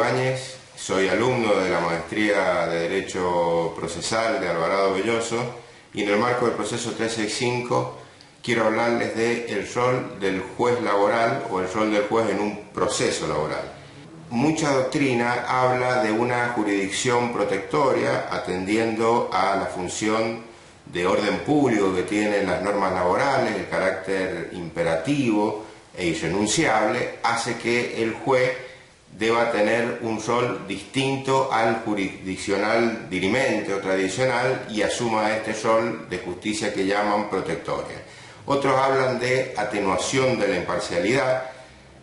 Ibáñez, soy alumno de la Maestría de Derecho Procesal de Alvarado Belloso y en el marco del proceso 365 quiero hablarles del rol del juez laboral o el rol del juez en un proceso laboral. Mucha doctrina habla de una jurisdicción protectoria atendiendo a la función de orden público que tienen las normas laborales, el carácter imperativo e irrenunciable, hace que el juez deba tener un rol distinto al jurisdiccional dirimente o tradicional y asuma este rol de justicia que llaman protectoria. Otros hablan de atenuación de la imparcialidad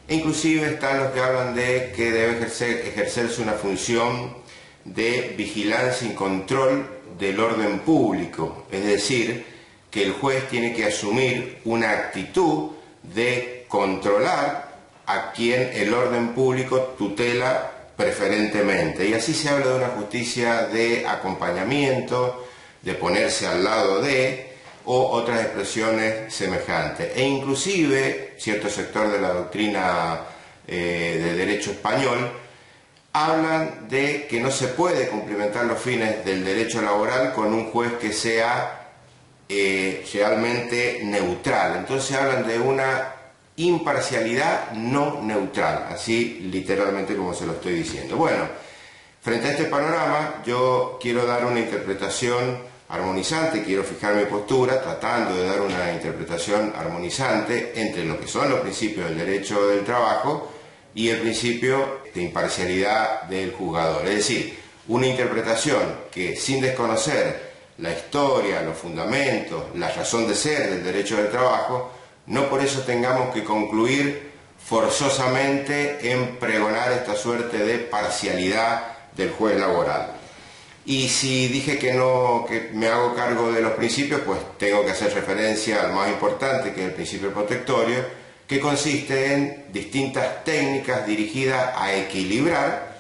e inclusive están los que hablan de que debe ejercerse una función de vigilancia y control del orden público, es decir, que el juez tiene que asumir una actitud de controlar a quien el orden público tutela preferentemente. Y así se habla de una justicia de acompañamiento, de ponerse al lado de, o otras expresiones semejantes. E inclusive, cierto sector de la doctrina del derecho español, hablan de que no se puede cumplimentar los fines del derecho laboral con un juez que sea realmente neutral. Entonces hablan de una imparcialidad no neutral, así literalmente como se lo estoy diciendo. Bueno, frente a este panorama yo quiero dar una interpretación armonizante, quiero fijar mi postura tratando de dar una interpretación armonizante entre lo que son los principios del derecho del trabajo y el principio de imparcialidad del juzgador. Es decir, una interpretación que sin desconocer la historia, los fundamentos, la razón de ser del derecho del trabajo, no por eso tengamos que concluir forzosamente en pregonar esta suerte de parcialidad del juez laboral. Y si dije que no, que me hago cargo de los principios, pues tengo que hacer referencia al más importante, que es el principio protectorio, que consiste en distintas técnicas dirigidas a equilibrar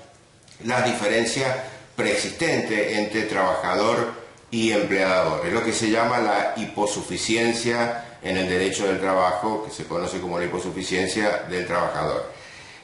las diferencias preexistentes entre trabajador y empleador. Es lo que se llama la hiposuficiencia en el derecho del trabajo, que se conoce como la hiposuficiencia del trabajador.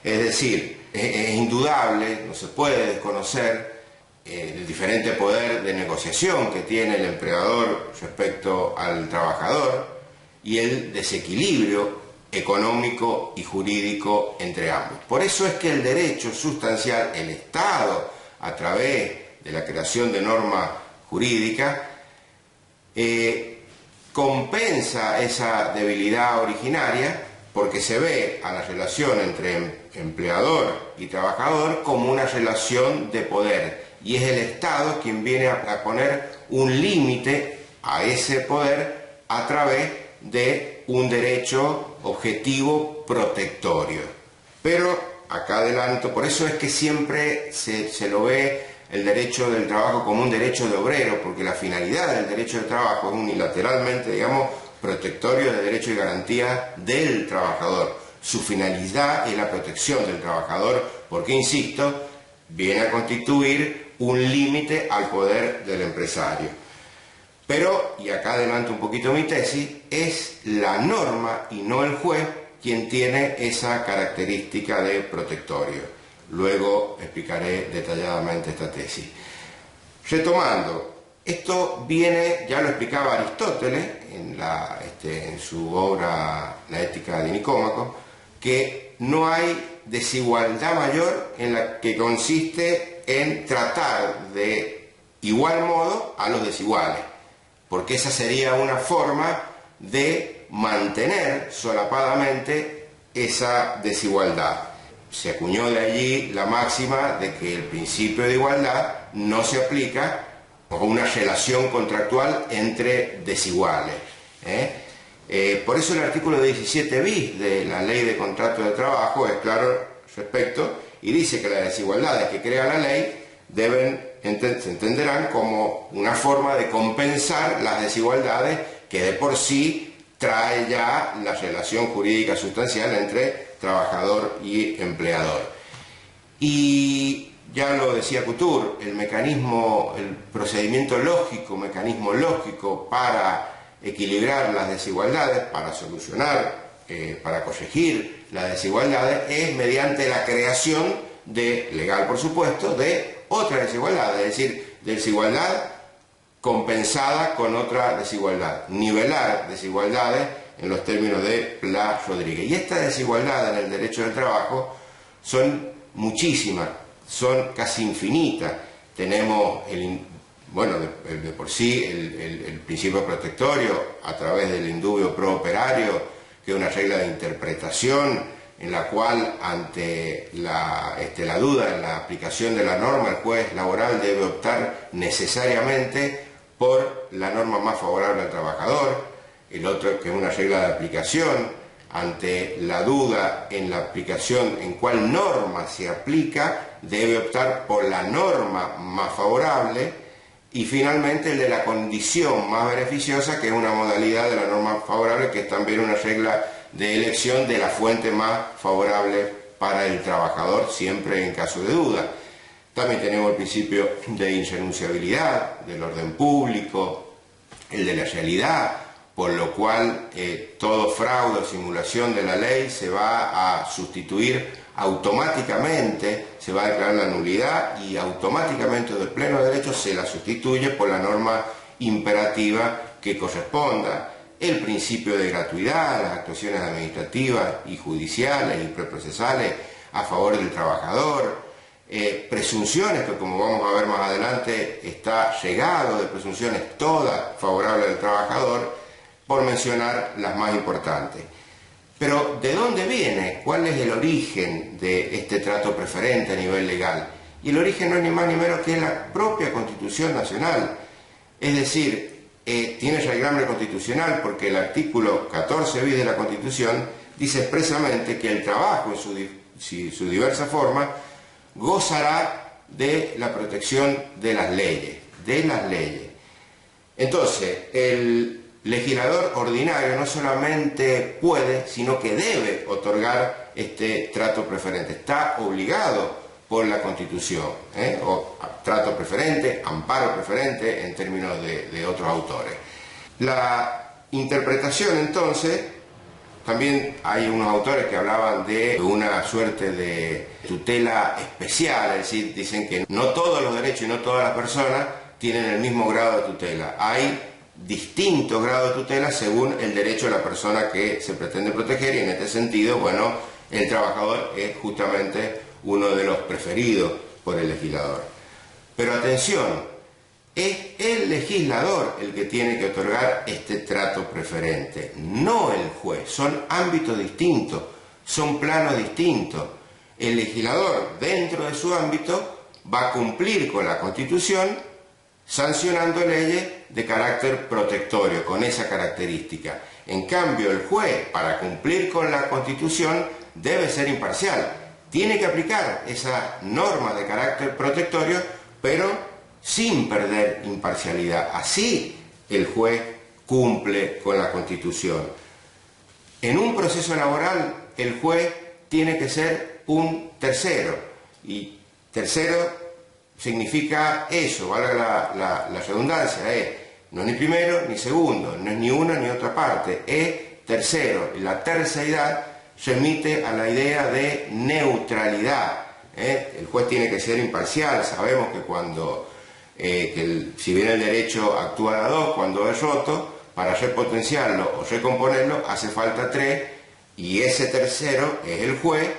Es decir, es indudable, no se puede desconocer el diferente poder de negociación que tiene el empleador respecto al trabajador y el desequilibrio económico y jurídico entre ambos. Por eso es que el derecho sustancial, el Estado, a través de la creación de normas jurídicas, compensa esa debilidad originaria porque se ve a la relación entre empleador y trabajador como una relación de poder y es el Estado quien viene a poner un límite a ese poder a través de un derecho objetivo protectorio. Pero acá adelanto, por eso es que siempre se lo ve el derecho del trabajo como un derecho de obrero, porque la finalidad del derecho del trabajo es unilateralmente, digamos, protectorio de derechos y garantías del trabajador. Su finalidad es la protección del trabajador, porque, insisto, viene a constituir un límite al poder del empresario. Pero, y acá adelanto un poquito mi tesis, es la norma y no el juez quien tiene esa característica de protectorio. Luego explicaré detalladamente esta tesis. Retomando, esto viene, ya lo explicaba Aristóteles en su obra La Ética de Nicómaco, que no hay desigualdad mayor en la que consiste en tratar de igual modo a los desiguales, porque esa sería una forma de mantener solapadamente esa desigualdad. Se acuñó de allí la máxima de que el principio de igualdad no se aplica a una relación contractual entre desiguales. Por eso el artículo 17 bis de la Ley de Contrato de Trabajo es claro al respecto y dice que las desigualdades que crea la ley se entenderán como una forma de compensar las desigualdades que de por sí trae ya la relación jurídica sustancial entre trabajador y empleador. Y ya lo decía Couture, el procedimiento lógico, mecanismo lógico para equilibrar las desigualdades, para solucionar, para corregir las desigualdades, es mediante la creación legal por supuesto, de otra desigualdad, es decir, desigualdad compensada con otra desigualdad, nivelar desigualdades en los términos de Pla Rodríguez. Y esta desigualdad en el derecho del trabajo son muchísimas, son casi infinitas. Tenemos de por sí el principio protectorio a través del indubio pro operario, que es una regla de interpretación en la cual ante la duda en la aplicación de la norma el juez laboral debe optar necesariamente por la norma más favorable al trabajador. El otro, que es una regla de aplicación, ante la duda en la aplicación en cuál norma se aplica, debe optar por la norma más favorable. Y finalmente el de la condición más beneficiosa, que es una modalidad de la norma favorable, que es también una regla de elección de la fuente más favorable para el trabajador, siempre en caso de duda. También tenemos el principio de irrenunciabilidad, del orden público, el de la realidad, por lo cual todo fraude o simulación de la ley se va a sustituir automáticamente, se va a declarar la nulidad y automáticamente de pleno derecho se la sustituye por la norma imperativa que corresponda. El principio de gratuidad, las actuaciones administrativas y judiciales y preprocesales a favor del trabajador, presunciones, que como vamos a ver más adelante está llegado de presunciones todas favorables al trabajador, por mencionar las más importantes. Pero ¿de dónde viene? ¿Cuál es el origen de este trato preferente a nivel legal? Y el origen no es ni más ni menos que la propia Constitución Nacional. Es decir, tiene raigambre constitucional porque el artículo 14 bis de la Constitución dice expresamente que el trabajo en su diversa forma gozará de la protección de las leyes, Entonces, el legislador ordinario no solamente puede, sino que debe otorgar este trato preferente. Está obligado por la Constitución, o trato preferente, amparo preferente en términos de otros autores. La interpretación, entonces, también hay unos autores que hablaban de una suerte de tutela especial, es decir, dicen que no todos los derechos y no todas las personas tienen el mismo grado de tutela. Hay distintos grados de tutela según el derecho de la persona que se pretende proteger, y en este sentido, bueno, el trabajador es justamente uno de los preferidos por el legislador. Pero atención, es el legislador el que tiene que otorgar este trato preferente, no el juez. Son ámbitos distintos, son planos distintos. El legislador, dentro de su ámbito, va a cumplir con la Constitución sancionando leyes de carácter protectorio, con esa característica. En cambio, el juez, para cumplir con la Constitución, debe ser imparcial. Tiene que aplicar esa norma de carácter protectorio, pero sin perder imparcialidad. Así el juez cumple con la Constitución. En un proceso laboral, el juez tiene que ser un tercero. Y tercero significa eso, valga la redundancia, no es ni primero ni segundo, no es ni una ni otra parte, es tercero. Y la terceridad remite a la idea de neutralidad. El juez tiene que ser imparcial. Sabemos que cuando, si bien el derecho actúa a dos, cuando es roto, para repotenciarlo o recomponerlo hace falta tres, y ese tercero es el juez,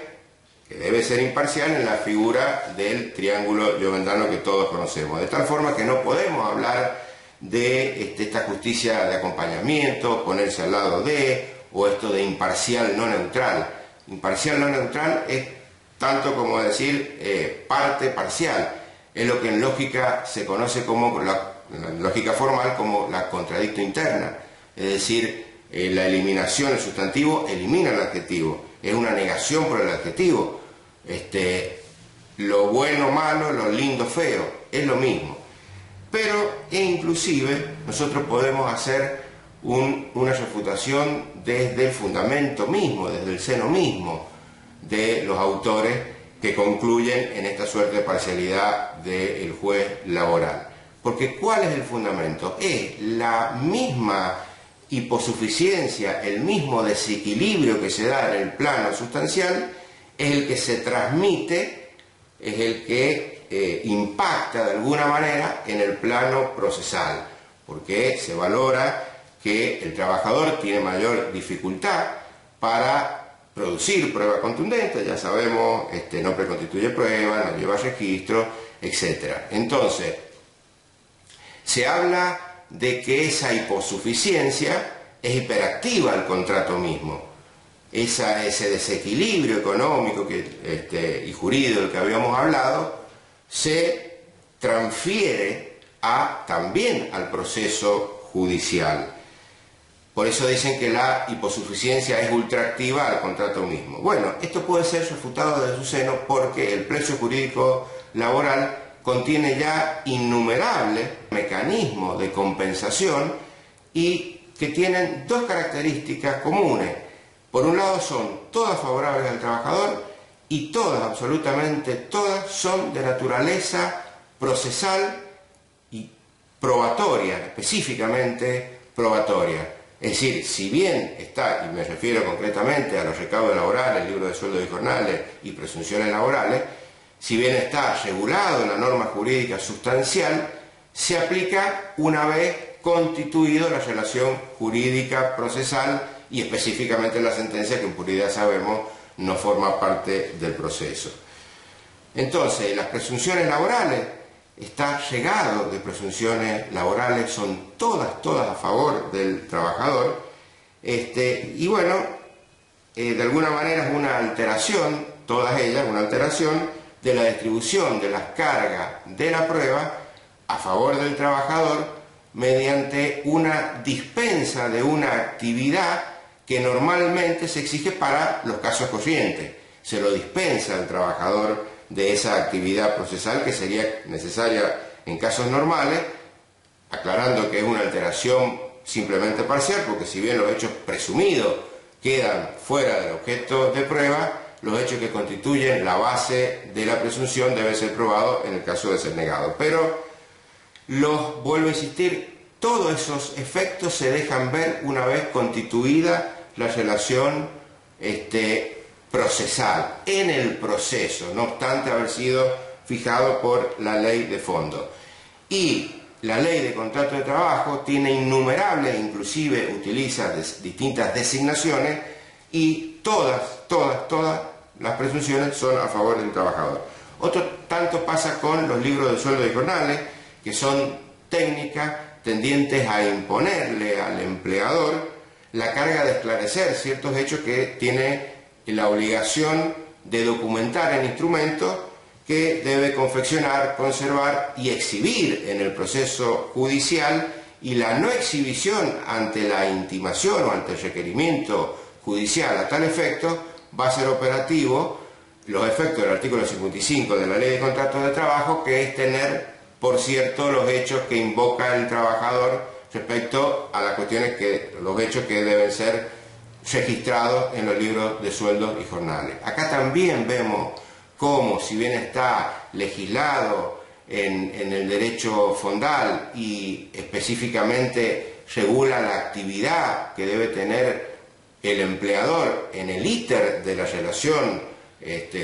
que debe ser imparcial en la figura del triángulo giovendano que todos conocemos. De tal forma que no podemos hablar de esta justicia de acompañamiento, ponerse al lado de, o esto de imparcial no neutral. Imparcial no neutral es tanto como decir parte parcial. Es lo que en lógica se conoce como, en lógica formal, como la contradicto interna. Es decir, la eliminación del sustantivo elimina el adjetivo. Es una negación por el adjetivo. Lo bueno malo, lo lindo feo, es lo mismo. Pero inclusive nosotros podemos hacer una refutación desde el fundamento mismo, desde el seno mismo de los autores que concluyen en esta suerte de parcialidad del juez laboral. Porque ¿cuál es el fundamento? Es la misma hiposuficiencia, el mismo desequilibrio que se da en el plano sustancial, es el que se transmite es el que impacta de alguna manera en el plano procesal, porque se valora que el trabajador tiene mayor dificultad para producir prueba contundente, ya sabemos, no preconstituye prueba, no lleva registro, etc. Entonces, se habla de que esa hiposuficiencia es hiperactiva al contrato mismo. Ese desequilibrio económico y jurídico del que habíamos hablado se transfiere también al proceso judicial. Por eso dicen que la hiposuficiencia es ultraactiva al contrato mismo. Bueno, esto puede ser refutado de su seno porque el pleito jurídico laboral contiene ya innumerables mecanismos de compensación y que tienen dos características comunes. Por un lado son todas favorables al trabajador y todas, absolutamente todas, son de naturaleza procesal y probatoria, específicamente probatoria. Es decir, si bien está, y me refiero concretamente a los recaudos laborales, libro de sueldos y jornales y presunciones laborales, si bien está regulado en la norma jurídica sustancial, se aplica una vez constituido la relación jurídica procesal y específicamente la sentencia, que en puridad sabemos no forma parte del proceso. Entonces, las presunciones laborales, está llegado de presunciones laborales, son todas a favor del trabajador, y bueno, de alguna manera es una alteración, todas ellas, una alteración de la distribución de las cargas de la prueba a favor del trabajador mediante una dispensa de una actividad que normalmente se exige para los casos corrientes. Se lo dispensa al trabajador de esa actividad procesal que sería necesaria en casos normales, aclarando que es una alteración simplemente parcial, porque si bien los hechos presumidos quedan fuera del objeto de prueba, los hechos que constituyen la base de la presunción deben ser probados en el caso de ser negados. Pero, vuelvo a insistir, todos esos efectos se dejan ver una vez constituida la relación procesal, en el proceso, no obstante haber sido fijado por la ley de fondo. Y la ley de contrato de trabajo tiene innumerables, inclusive utiliza distintas designaciones, y todas las presunciones son a favor del trabajador. Otro tanto pasa con los libros de sueldos y jornales, que son técnicas tendientes a imponerle al empleador la carga de esclarecer ciertos hechos que tiene la obligación de documentar en instrumentos que debe confeccionar, conservar y exhibir en el proceso judicial, y la no exhibición ante la intimación o ante el requerimiento judicial a tal efecto va a ser operativo los efectos del artículo 55 de la Ley de Contratos de Trabajo, que es tener por cierto los hechos que invoca el trabajador respecto a las cuestiones los hechos que deben ser registrados en los libros de sueldos y jornales. Acá también vemos cómo, si bien está legislado en el derecho fondal y específicamente regula la actividad que debe tener el empleador en el íter de la relación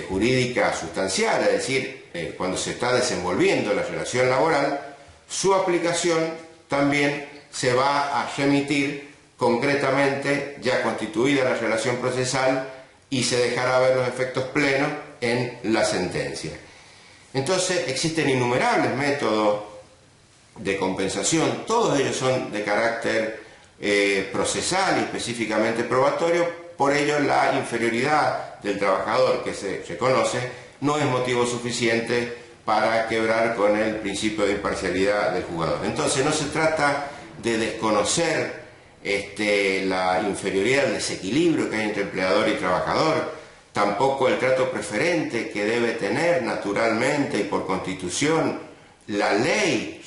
jurídica sustancial, es decir, cuando se está desenvolviendo la relación laboral, su aplicación también se va a remitir concretamente ya constituida la relación procesal y se dejará ver los efectos plenos en la sentencia. Entonces existen innumerables métodos de compensación, todos ellos son de carácter procesal y específicamente probatorio, por ello la inferioridad del trabajador que se reconoce no es motivo suficiente para quebrar con el principio de imparcialidad del juzgador. Entonces no se trata de desconocer la inferioridad, el desequilibrio que hay entre empleador y trabajador, tampoco el trato preferente que debe tener naturalmente y por constitución la ley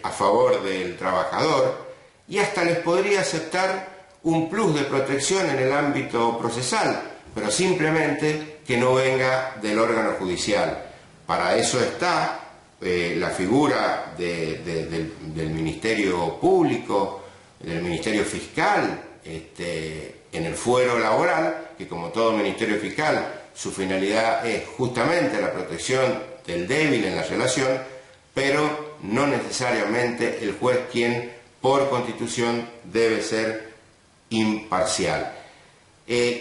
a favor del trabajador, y hasta les podría aceptar un plus de protección en el ámbito procesal, pero simplemente que no venga del órgano judicial. Para eso está la figura del Ministerio Público, del Ministerio Fiscal, en el fuero laboral, que como todo Ministerio Fiscal su finalidad es justamente la protección del débil en la relación, pero no necesariamente el juez quien por constitución debe ser imparcial.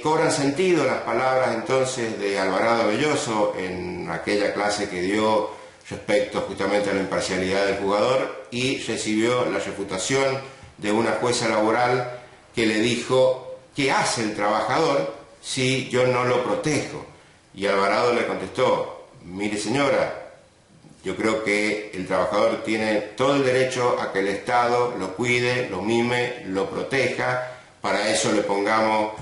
Cobran sentido las palabras entonces de Alvarado Belloso en aquella clase que dio respecto justamente a la imparcialidad del jugador, y recibió la refutación de una jueza laboral que le dijo: ¿qué hace el trabajador si yo no lo protejo? Y Alvarado le contestó: mire señora, yo creo que el trabajador tiene todo el derecho a que el Estado lo cuide, lo mime, lo proteja. Para eso le pongamos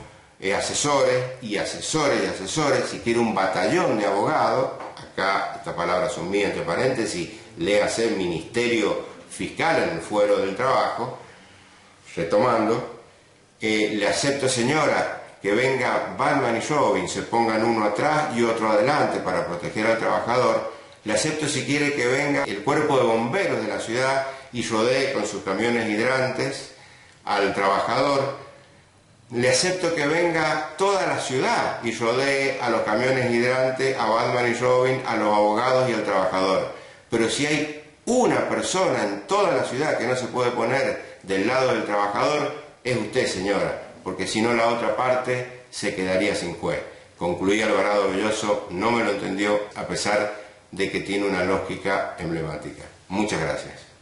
asesores y asesores y asesores. Si quiere un batallón de abogados, acá estas palabras son mías entre paréntesis, léase Ministerio Fiscal en el Fuero del Trabajo. Retomando, le acepto señora que venga Batman y Robin, se pongan uno atrás y otro adelante para proteger al trabajador. Le acepto si quiere que venga el cuerpo de bomberos de la ciudad y rodee con sus camiones hidrantes al trabajador. Le acepto que venga toda la ciudad y rodee a los camiones hidrantes, a Batman y Robin, a los abogados y al trabajador. Pero si hay una persona en toda la ciudad que no se puede poner del lado del trabajador, es usted, señora, porque si no la otra parte se quedaría sin juez. Concluía Alvarado Belloso, no me lo entendió, a pesar de que tiene una lógica emblemática. Muchas gracias.